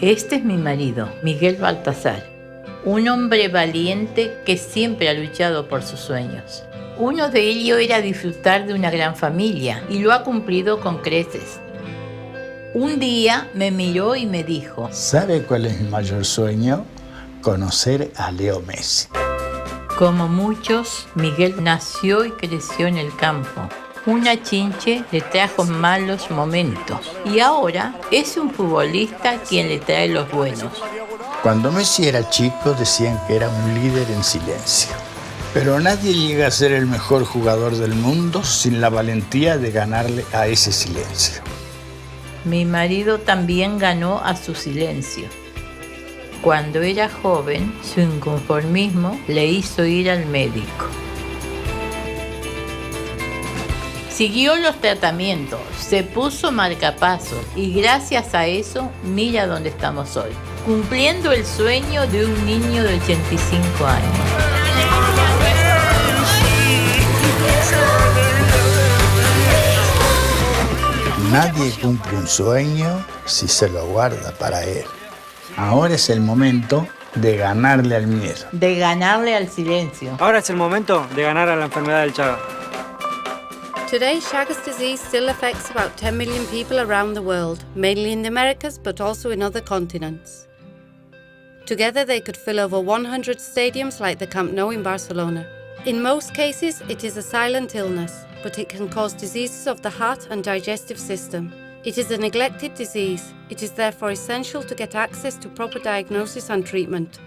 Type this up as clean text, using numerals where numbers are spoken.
Este es mi marido, Miguel Baltasar, un hombre valiente que siempre ha luchado por sus sueños. Uno de ellos era disfrutar de una gran familia y lo ha cumplido con creces. Un día me miró y me dijo: ¿Sabe cuál es mi mayor sueño? Conocer a Leo Messi. Como muchos, Miguel nació y creció en el campo. Una chinche le trajo malos momentos y ahora es un futbolista quien le trae los buenos. Cuando Messi era chico decían que era un líder en silencio. Pero nadie llega a ser el mejor jugador del mundo sin la valentía de ganarle a ese silencio. Mi marido también ganó a su silencio. Cuando era joven, su inconformismo le hizo ir al médico. Siguió los tratamientos, se puso marcapasos y gracias a eso, mira dónde estamos hoy, cumpliendo el sueño de un niño de 85 años. Nadie cumple un sueño si se lo guarda para él. Ahora es el momento de ganarle al miedo. De ganarle al silencio. Ahora es el momento de ganar a la enfermedad del Chaga. Today, Chagas disease still affects about 10 million people around the world, mainly in the Americas, but also in other continents. Together, they could fill over 100 stadiums like the Camp Nou in Barcelona. In most cases, it is a silent illness, but it can cause diseases of the heart and digestive system. It is a neglected disease. It is therefore essential to get access to proper diagnosis and treatment.